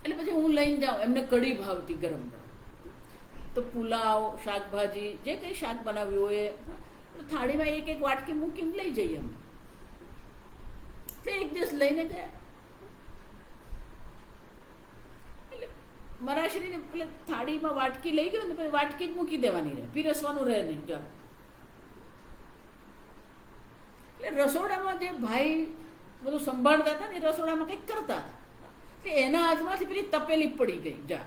એટલે પછી હું લઈને જાઉં, એમને કઢી ભાવતી ગરમ ગરમ, તો પુલાવ, શાકભાજી જે કંઈ શાક બનાવ્યું હોય થાળીમાં એક એક વાટકી મૂકીને લઈ જઈએ અમે. એટલે એક દિવસ લઈને ગયા. એટલે મહારાજશ્રીને પેલે થાળીમાં વાટકી લઈ ગયો ને પછી વાટકી જ મૂકી દેવાની રહે, પીરસવાનું રહે નહીં. એટલે રસોડામાં જે ભાઈ બધું સંભાળતા હતા ને, રસોડામાં કંઈક કરતા હતા, કે એના હાથમાંથી પેલી તપેલી પડી ગઈ. જા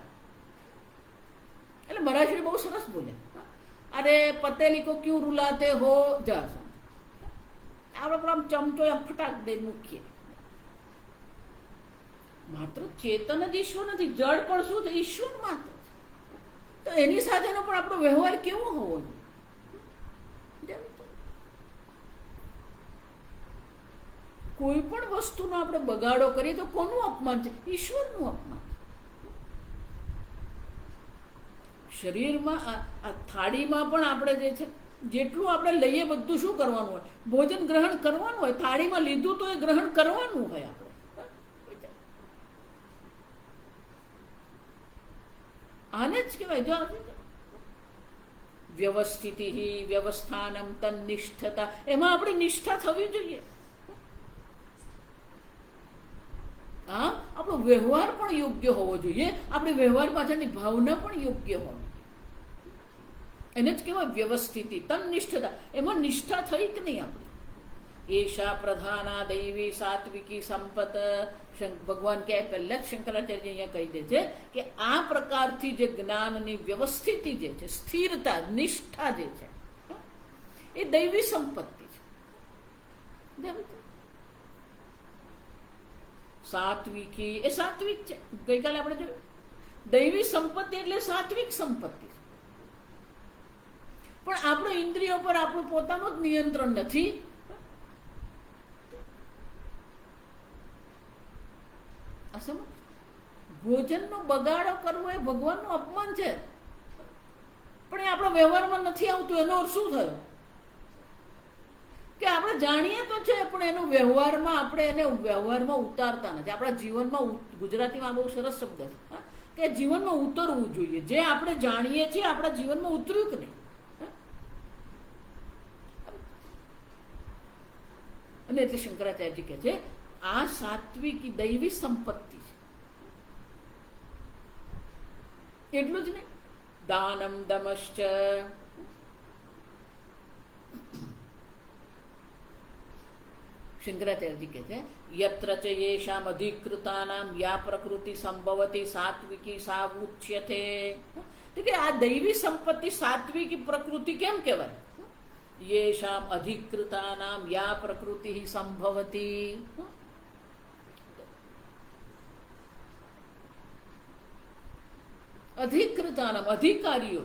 એટલે મહારાજશ્રી બહુ સરસ બોલ્યા, અરે પતેલી કો ક્યું રૂલાતે હો. જા આપણે પણ આમ ચમચો એમ ફટાક દે મૂકીએ. માત્ર ચેતન જ ઈશ્વર નથી, જળ પણ શું છે? ઈશ્વર માત્ર. તો એની સાથેનો પણ આપણો વ્યવહાર કેવો હોવો જોઈએ? કોઈ પણ વસ્તુનો આપણે બગાડો કરીએ તો કોનું અપમાન છે? ઈશ્વરનું અપમાન. શરીરમાં આ થાળીમાં પણ આપણે જે છે જેટલું આપણે લઈએ બધું શું કરવાનું હોય? ભોજન ગ્રહણ કરવાનું હોય. થાળીમાં લીધું તો એ ગ્રહણ કરવાનું હોય આપણે. આને જ કહેવાય જો વ્યવસ્થિતિ, વ્યવસ્થાનમ, તન્નિષ્ઠતા. એમાં આપણી નિષ્ઠા થવી જોઈએ. હા, આપણો વ્યવહાર પણ યોગ્ય હોવો જોઈએ. આપણે વ્યવહાર પાછળની ભાવના પણ યોગ્ય હોવી. એને જ કહેવાય વ્યવસ્થિતિ, તન્નિષ્ઠતા. એમાં નિષ્ઠા થઈ કે નહીં આપણે? એશા પ્રધાના દૈવી સાત્વિકી સંપત. ભગવાન કહે, પહેલા જ શંકરાચાર્ય અહીંયા કહી દે છે કે આ પ્રકારથી જે જ્ઞાનની વ્યવસ્થિતિ જે છે, સ્થિરતા, નિષ્ઠા જે છે, એ દૈવી સંપત્તિ છે. સાત્વિકી એ સાત્વિક છે. ગઈકાલે આપણે જોયું, દૈવી સંપત્તિ એટલે સાત્વિક સંપત્તિ. પણ આપણો ઇન્દ્રિયો પર આપણું પોતાનું જ નિયંત્રણ નથી. ભોજનનો બગાડો કરવો એ ભગવાનનું અપમાન છે, પણ એ આપણા વ્યવહારમાં નથી આવતું. એનો અર્થ શું થયો? કે આપણે જાણીએ તો છે પણ એનો વ્યવહારમાં આપણે એને વ્યવહારમાં ઉતારતા નથી. આપણા જીવનમાં, ગુજરાતીમાં બહુ સરસ શબ્દ છે કે જીવનમાં ઉતરવું જોઈએ. જે આપણે જાણીએ છીએ આપણા જીવનમાં ઉતર્યું કે નહીં. અને એટલે શંકરાચાર્યજી કહે છે આ સાત્વિક દૈવી સંપત્તિ છે. એટલું જ નહીં, દાનમ દમશ્ચ. શંકરાચાર્યજી કહે છે યત્ર ચ યેષામ અધિકૃતાનામ યા પ્રકૃતિ સંભવતી સાત્વિકી સા ઉચ્યતે. કે આ દૈવી સંપત્તિ સાત્વિકી પ્રકૃતિ કેમ કહેવાય? યેષામ અધિકૃતાનામ યા પ્રકૃતિ સંભવતી. અધિકૃતાનામ અધિકારીઓ,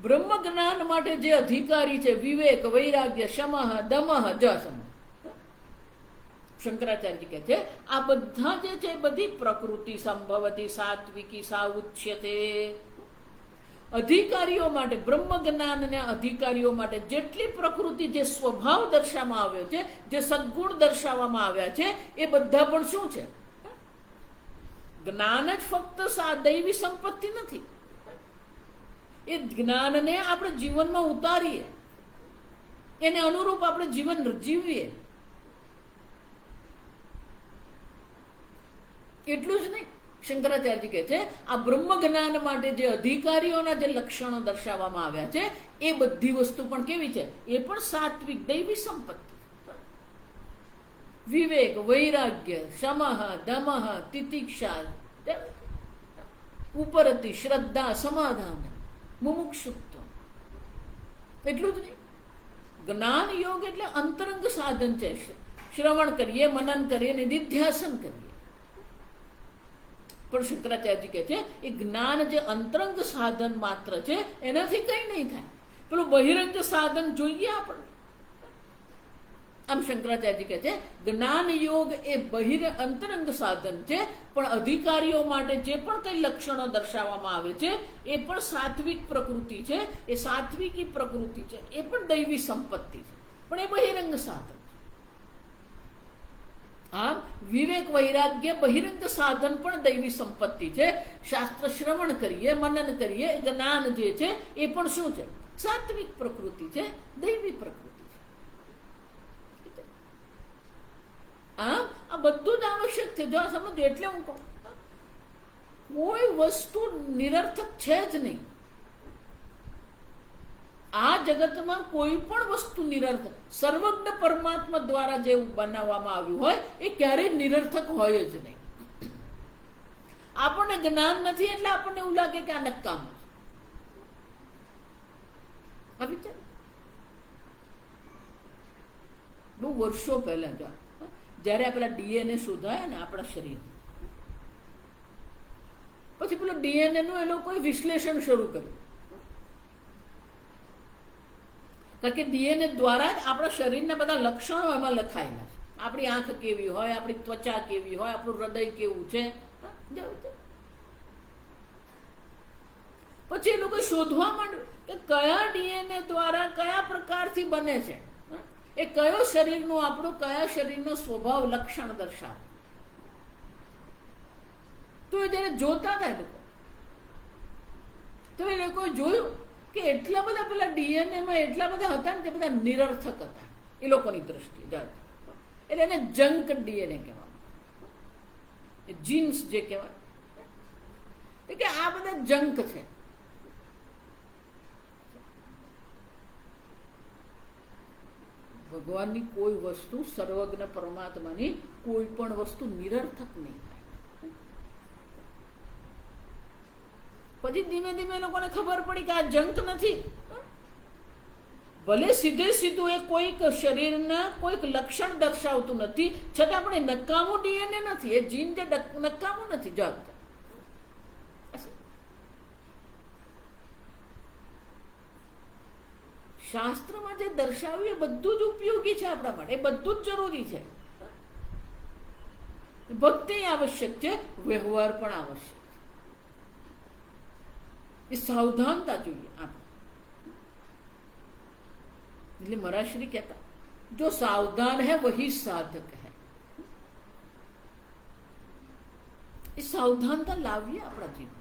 બ્રહ્મ જ્ઞાન માટે જે અધિકારી છે, વિવેક, વૈરાગ્ય, શમઃ, દમઃ, જસમ. શંકરાચાર્ય કહે છે આ બધા જે છે બધી પ્રકૃતિ સંભવતી સાત્વિકી સા ઉચ્યતે. અધિકારીઓ માટે, બ્રહ્મ જ્ઞાનના અધિકારીઓ માટે જેટલી પ્રકૃતિ, જે સ્વભાવ દર્શાવવામાં આવ્યો છે, જે સદ્ગુણ દર્શાવવામાં આવ્યા છે, એ બધા પણ શું છે? જ્ઞાન જ ફક્ત દૈવી સંપત્તિ નથી. એ જ્ઞાનને આપણે જીવનમાં ઉતારીએ, એને અનુરૂપ આપણે જીવન જીવીએ. એટલું જ નહીં, શંકરાચાર્ય કહે છે આ બ્રહ્મ જ્ઞાન માટે જે અધિકારીઓના જે લક્ષણો દર્શાવવામાં આવ્યા છે એ બધી વસ્તુ પણ કેવી છે? એ પણ સાત્વિક દૈવી સંપત્તિ. વિવેક, વૈરાગ્ય, શમઃ, દમઃ, તિતિક્ષા, ઉપરતિ, શ્રદ્ધા, સમાધાન, મુમુક્ષુત્વ. એટલું જ નહીં, જ્ઞાન યોગ એટલે અંતરંગ સાધન છે. શ્રવણ કરીએ, મનન કરીએ, નિધિધ્યાસન કરીએ. પણ શંકરાચાર્યજી કહે છે એ જ્ઞાન જે અંતરંગ સાધન માત્ર છે એનાથી કંઈ નહીં થાય. પેલું બહિરંગ સાધન જોઈએ આપણે. આમ શંકરાચાર્યજી કહે છે જ્ઞાન યોગ એ અંતરંગ સાધન છે, પણ અધિકારીઓ માટે જે પણ કઈ લક્ષણો દર્શાવવામાં આવે છે એ પણ સાત્વિક પ્રકૃતિ છે. એ સાત્વિકી પ્રકૃતિ છે, એ પણ દૈવી સંપત્તિ છે, પણ એ બહિરંગ સાધન. આમ વિવેક વૈરાગ્ય બહિરંગ સાધન પણ દૈવી સંપત્તિ છે. શાસ્ત્ર શ્રવણ કરીએ, મનન કરીએ, જ્ઞાન જે છે એ પણ શું છે? સાત્વિક પ્રકૃતિ છે, દૈવી પ્રકૃતિ છે. આમ આ બધું જ આવશ્યક છે. જો આ સમજો એટલે હું કહું કોઈ વસ્તુ નિરર્થક છે જ નહીં. આ જગતમાં કોઈ પણ વસ્તુ નિરર્થક, સર્વજ્ઞ પરમાત્મા દ્વારા જે બનાવવામાં આવ્યું હોય એ ક્યારેય નિરર્થક હોય જ નહીં. આપણને જ્ઞાન નથી એટલે આપણને એવું લાગે કે આ નકામું છે. બહુ વર્ષો પહેલા જયારે પેલા ડીએનએ શોધાયા ને આપણા શરીર, પછી પેલું ડીએનએ નું એ લોકોએ વિશ્લેષણ શરૂ કર્યું. કારણ કે ડીએનએ દ્વારા જ આપણા શરીરના બધા લક્ષણો એમાં લખાયેલા છે. આપણી આંખ કેવી હોય, આપણી ત્વચા કેવી હોય, આપણું હૃદય કેવું છે. પછી એ લોકો શોધવા માંડ્યું કે કયા ડીએનએ દ્વારા કયા પ્રકારથી બને છે, એ કયો શરીરનું આપણું કયા શરીરનો સ્વભાવ લક્ષણ દર્શાવે. તો એ જયારે જોતા હતા લોકો, તો એ લોકોએ જોયું કે એટલા બધા પેલા ડીએનએમાં એટલા બધા હતા ને તે બધા નિરર્થક હતા એ લોકોની દ્રષ્ટિએ. એટલે એને જંક ડીએનએ કહેવાય, જીન્સ જે કહેવાય કે આ બધા જંક છે. ભગવાનની કોઈ વસ્તુ, સર્વજ્ઞ પરમાત્માની કોઈ પણ વસ્તુ નિરર્થક નહીં થાય. પછી ધીમે ધીમે લોકોને ખબર પડી કે આ જંક નથી. ભલે સીધે સીધું એ કોઈક શરીરના કોઈક લક્ષણ દર્શાવતું નથી, છતાં પણ એ નકામું ડીએનએ નથી, એ જીન જે નકામું નથી. જંક શાસ્ત્રમાં જે દર્શાવ્યું એ બધું જ ઉપયોગી છે આપણા માટે, એ બધું જ જરૂરી છે. ભક્તિ આવશ્યક છે, વ્યવહાર પણ આવશ્યક. એ સાવધાનતા જોઈએ આપણે. એટલે મહારાજશ્રી કહેતા જો સાવધાન હૈ વહી સાધક હૈ. એ સાવધાનતા લાવીએ આપણા જીવન.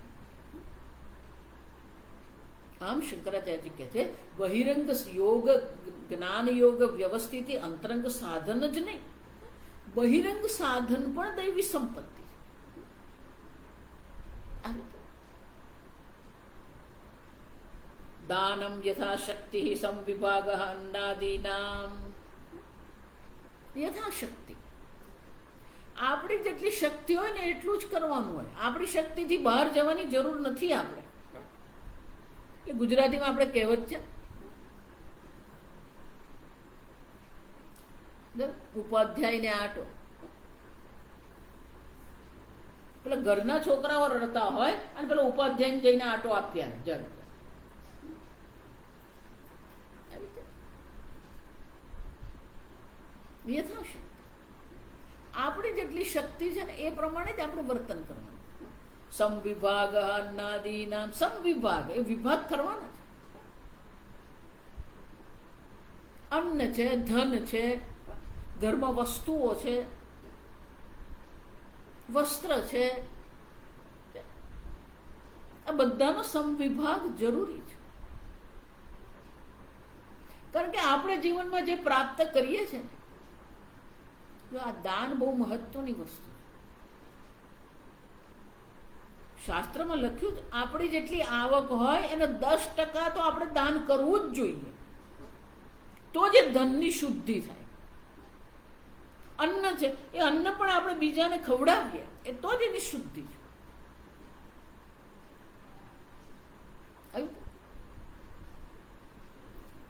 આમ શંકરાચાર્યજી કહે છે બહિરંગ યોગ, જ્ઞાન યોગ વ્યવસ્થિત અંતરંગ સાધન જ નહીં, બહિરંગ સાધન પણ દૈવી સંપત્તિ. દાનમ યથાશક્તિ સંવિભાગ અન્નાદીનામ. યથાશક્તિ આપણી જેટલી શક્તિ હોય ને એટલું જ કરવાનું હોય. આપણી શક્તિથી બહાર જવાની જરૂર નથી. આપણે ગુજરાતીમાં આપણે કહેવત છે ઉપાધ્યાય ને આટો. પેલા ઘરના છોકરાઓ રડતા હોય અને પેલા ઉપાધ્યાય જઈને આટો આપ્યા જડ. યથાશક્તિ આપણી જેટલી શક્તિ છે ને એ પ્રમાણે જ આપણે વર્તન કરવાનું. સંવિભાગ અન્નાદીનામ, સંવિભાગ એ વિભાગ કરવાનો છે. અન્ન છે, ધન છે, ધર્મ વસ્તુઓ છે, વસ્ત્ર છે, આ બધાનો સંવિભાગ જરૂરી છે. કારણ કે આપણે જીવનમાં જે પ્રાપ્ત કરીએ છીએ આ દાન બહુ મહત્વની વસ્તુ. શાસ્ત્રમાં લખ્યું આપણી જેટલી આવક હોય એનો 10% તો આપણે દાન કરવું જ જોઈએ, તો જ ધનની શુદ્ધિ થાય. અન્ન છે એ અન્ન પણ આપણે બીજાને ખવડાવીએ એ તો જ એની શુદ્ધિ છે.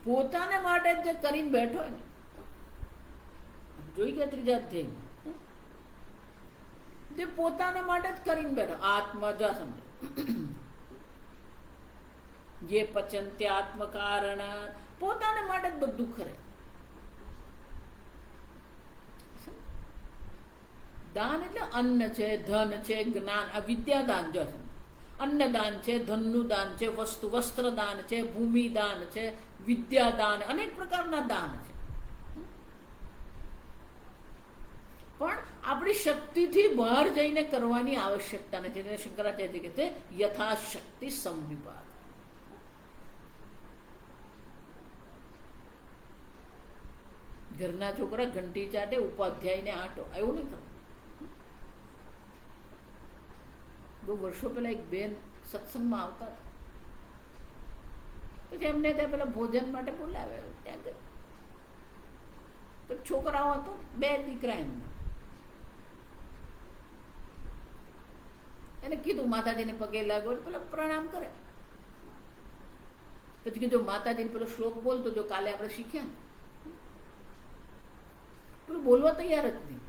પોતાને માટે જે કરીને બેઠો ને, જોઈ ગયા ત્રીજા અધ્યાયમાં, જે પોતાને માટે જ કરીને બેઠો, આત્મજા સમજ, જે પચંત્ય આત્મ કારણ, પોતાને માટે જ બધું કરે. દાન એટલે અન્ન છે, ધન છે, જ્ઞાન, આ વિદ્યાદાન. જો અન્નદાન છે, ધનનું દાન છે, વસ્ત્ર દાન છે, ભૂમિ દાન છે, વિદ્યાદાન, અનેક પ્રકારના દાન છે. પણ આપણી શક્તિથી બહાર જઈને કરવાની આવશ્યકતા નથી. એટલે શંકરાચાર્ય કહે છે યથાશક્તિ સંવિભાગ. ઘરના છોકરા ઘંટી ચાટે, ઉપાધ્યાયને આટો, એવું નહીં કરવું. બહુ વર્ષો પહેલા એક બેન સત્સંગમાં આવતા હતા, પછી એમને ત્યાં પેલા ભોજન માટે બોલાવે, ત્યાં ગઈ તો છોકરાઓ હતો, 2 દીકરા એમને. એને કીધું માતાજીને પગે લાગો, પેલા પ્રણામ કરે. પછી કીધું માતાજીને પેલો શ્લોક બોલતો જો કાલે આપણે શીખ્યા ને, પેલું બોલવા તૈયાર જ નહીં.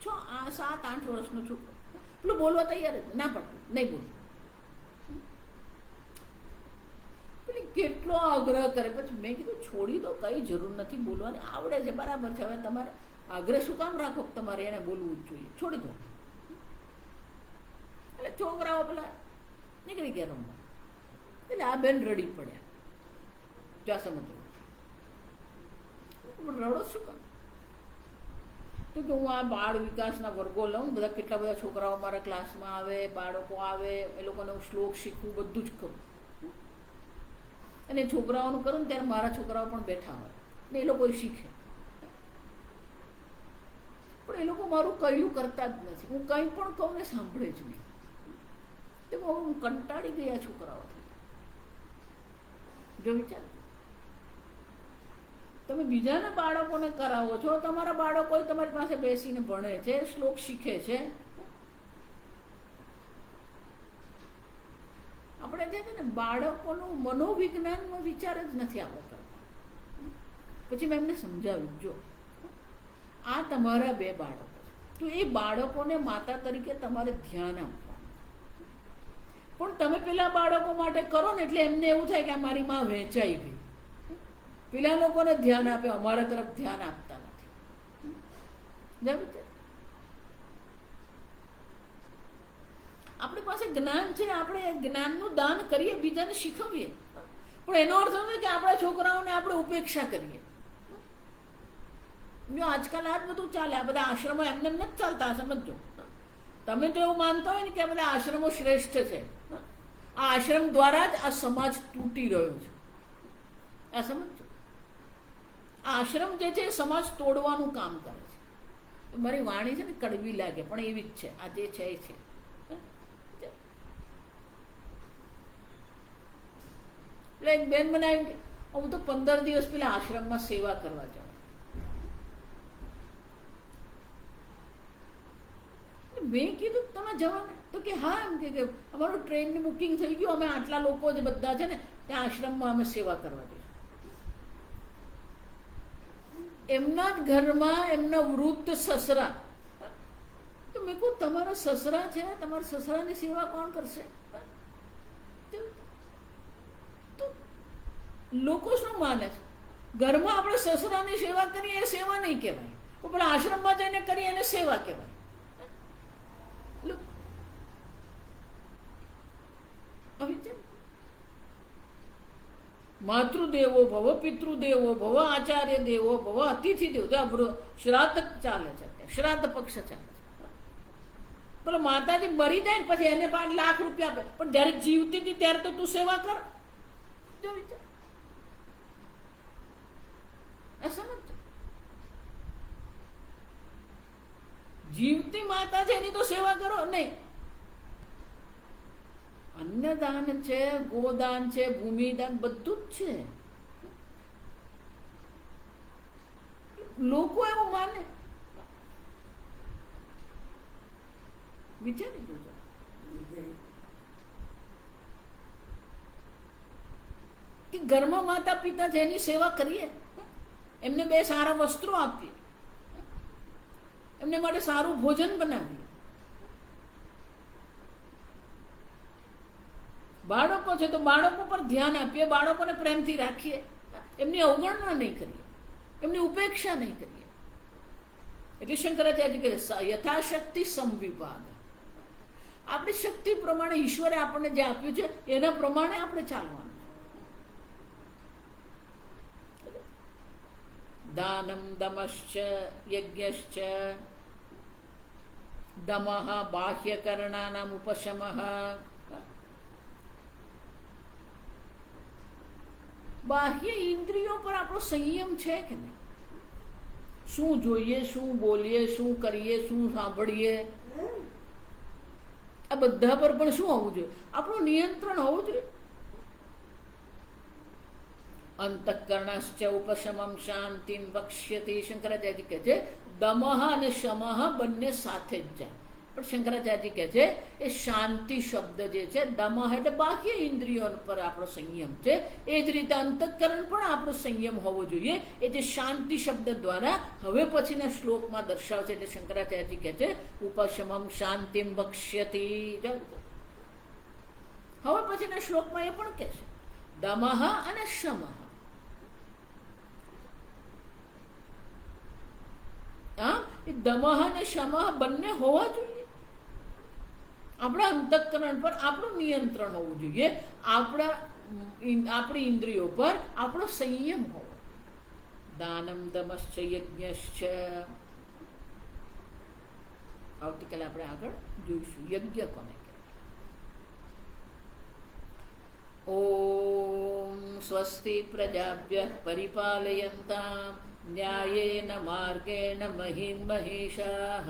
7-8 વર્ષનો છોકરો પેલું બોલવા તૈયાર જ ના પડતું, નહીં બોલ. પેલી કેટલો આગ્રહ કરે. પછી મેં કીધું છોડી દો, કઈ જરૂર નથી બોલવાની, આવડે છે બરાબર છે. હવે તમારે આગ્રહ શું કામ રાખો? તમારે એને બોલવું જ જોઈએ, છોડી દો. એટલે છોકરાઓ પેલા નીકળી ગયા રમવા. એટલે આ બેન રડી પડ્યા. ત્યાં સમજો રડો શું કામ? તો કે હું આ બાળ વિકાસના વર્ગો લઉં, બધા કેટલા બધા છોકરાઓ મારા ક્લાસમાં આવે, બાળકો આવે, એ લોકોને હું શ્લોક શીખવું, બધું જ કરું. અને છોકરાઓનું કરું ને ત્યારે મારા છોકરાઓ પણ બેઠા હોય ને એ લોકો શીખે. પણ એ લોકો મારું કહ્યું કરતા જ નથી. હું કંઈ પણ કહું ને સાંભળે જ નહીં. તો હું કંટાળી ગયા છોકરાઓથી. જો વિચાર, તમે બીજાના બાળકોને કરાવો છો, તમારા બાળકો તમારી પાસે બેસીને ભણે છે, શ્લોક શીખે છે. આપણે જે છે ને બાળકોનું મનોવિજ્ઞાનનો વિચાર જ નથી આપણે કરતા. પછી મેં એમને સમજાવ્યું, જો આ તમારા 2 બાળકો છે, તો એ બાળકોને માતા તરીકે તમારે ધ્યાન આપવાનું. પણ તમે પેલા બાળકો માટે કરો ને એટલે એમને એવું થાય કે આ મારી માં વહેંચાઈ ગઈ. પેલા લોકોને ધ્યાન આપે, અમારા તરફ ધ્યાન આપતા નથી. આપણી પાસે જ્ઞાન છે, આપણે જ્ઞાનનું દાન કરીએ, બીજાને શીખવીએ. પણ એનો અર્થ નથી કે આપણા છોકરાઓને આપણે ઉપેક્ષા કરીએ. આજકાલ આ જ બધું ચાલે. આ બધા આશ્રમો એમને નથી ચાલતા, સમજો. તમે તો એવું માનતા હોય ને કે આ બધા આશ્રમો શ્રેષ્ઠ છે. આ આશ્રમ દ્વારા જ આ સમાજ તૂટી રહ્યો છે. આ સમજો, આ આશ્રમ જે છે એ સમાજ તોડવાનું કામ કરે છે. મારી વાણી છે ને કડવી લાગે, પણ એવી જ છે. આ જે છે એ છે. એટલે એક બેન મને આવી, હું તો 15 દિવસ પેલા આશ્રમમાં સેવા કરવા જાઉં. મેં કીધું તમે જવાના? તો કે હા, એમ કે અમારું ટ્રેનની બુકિંગ થઈ ગયું, અમે આટલા લોકો જે બધા છે ને ત્યાં આશ્રમમાં અમે સેવા કરવા જઈએ. એમના જ ઘરમાં એમના વૃદ્ધ સસરા. તો મેં કહું તમારા સસરા છે, તમારા સસરાની સેવા કોણ કરશે? તો લોકો શું માને છે? ઘરમાં આપણે સસરાની સેવા કરીએ એ સેવા નહીં કહેવાય, પણ આશ્રમમાં જઈને કરીએ એને સેવા કહેવાય. માતૃદેવો ભવ, પિતૃદેવો ભવ, આચાર્ય દેવો ભવ, અતિથિ દેવો. શ્રાદ્ધ ચાલે છે, શ્રાદ્ધ પક્ષ ચાલે છે. પેલો માતાજી મરી જાય ને પછી એને 5 લાખ રૂપિયા આપે, પણ જયારે જીવતી હતી ત્યારે તો તું સેવા કર. જો વિચાર, સમજ. જીવતી માતા છે એની તો સેવા કરો નહીં. અન્નદાન છે, ગોદાન છે, ભૂમિદાન, બધું જ છે. લોકો એવું માને. વિચારી જોજો. કે ઘરમાં માતા પિતા જેની સેવા કરીએ, એમને 2 સારા વસ્ત્રો આપીએ, એમને માટે સારું ભોજન બનાવીએ. બાળકો છે તો બાળકો પર ધ્યાન આપીએ, બાળકોને પ્રેમથી રાખીએ, એમની અવગણના નહીં કરીએ, એમની ઉપેક્ષા નહીં કરીએ. એટલે શંકરાચાર્ય કહે યથાશક્તિ સંવિભાગ. આપણી શક્તિ પ્રમાણે ઈશ્વરે આપણને જે આપ્યું છે એના પ્રમાણે આપણે ચાલવાનું. દાનમ દમશ્ચ યજ્ઞશ્ચ દમઃ બાહ્યકરણાનામ ઉપશમઃ. બાહ્ય ઇન્દ્રિયો પર આપણો સંયમ છે કે નહીં? શું જોઈએ, શું બોલીએ, શું કરીએ, શું સાંભળીએ, આ બધા પર પણ શું હોવું જોઈએ? આપણું નિયંત્રણ હોવું જોઈએ. અંતઃકરણશ્ચ ઉપશમમ શાંતિમ વક્ષ્યતિ. શંકરાચાર્ય કહે છે દમઃ અને શમઃ બંને સાથે જ જાય. પણ શંકરાચાર્ય કહે છે એ શાંતિ શબ્દ જે છે, દમઃ એટલે બાહ્ય ઇન્દ્રિયો પર આપણો સંયમ છે, એ જ રીતે અંતઃકરણ પણ આપણો સંયમ હોવો જોઈએ. એ જે શાંતિ શબ્દ દ્વારા હવે પછીના શ્લોકમાં દર્શાવશે. એટલે શંકરાચાર્ય કહે છે ઉપશમમ શાંતિમ વક્ષ્યતિ. હવે પછીના શ્લોકમાં એ પણ કહે છે દમઃ અને શમઃ. એ દમઃ અને શમઃ બંને હોવા જોઈએ. આપણા અંતઃકરણ પર આપણું નિયંત્રણ હોવું જોઈએ, આપણી ઇન્દ્રિયો પર આપણો સંયમ હોવો. દાનમ દમશ્ચ યજ્ઞશ્ચ. આવતીકાલે આપણે આગળ જોઈશું યજ્ઞ કોને કહેવાય. ઓમ સ્વસ્તિ પ્રજાભ્યઃ પરિપાલયન્તામ ન્યાયેન માર્ગેણ મહિં મહિષાઃ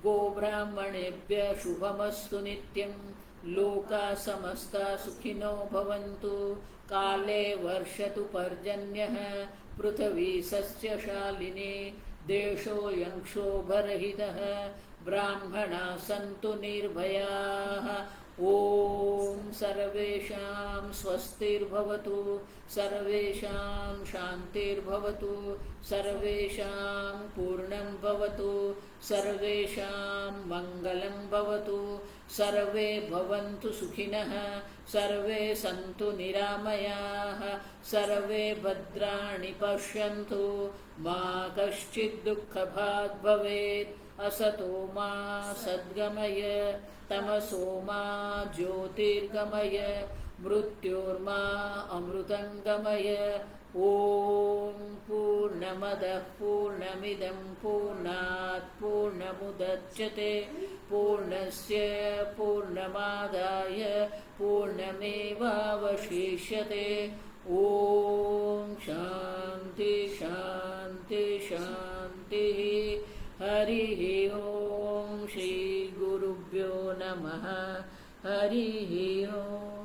ગોબ્રાહ્મણેભ્યઃ શુભમસ્તુ નિત્યં લોકા સમસ્તા સુખિનો ભવन्तુ કાલે વર્ષતુ પર્જન્યઃ પૃથ્વી સસ્યશાલિની દેશોऽયં ક્ષોભરહિતઃ બ્રાહ્મણા સन्तુ નિર્ભયાઃ. ઓમ સર્વેષાં સ્વસ્તિર્ભવતુ, સર્વેષાં શાંતિર્ભવતુ, સર્વેષાં પૂર્ણં ભવતુ, સર્વેષાં મંગલં ભવતુ, સર્વે ભવन्तુ સુખિનઃ, સર્વે સन्तુ નિરામયાઃ, સર્વે ભદ્રાણિ પશ્યन्तુ, મા કશ્ચિદ દુઃખભાગ્ ભવેत्. असतो मा सद्गमय, तमसो मा ज्योतिर्गमय, मृत्योर्मा अमृतङ्गमय. ॐ पूर्णमदः पूर्णमिदं पूर्णात् पूर्णमुदच्यते पूर्णस्य पूर्णमादाय पूर्णमेवावशिष्यते. ॐ शान्ति शान्ति शान्तिः. हरिः ॐ श्री गुरुभ्यो नमः. हरिः ॐ.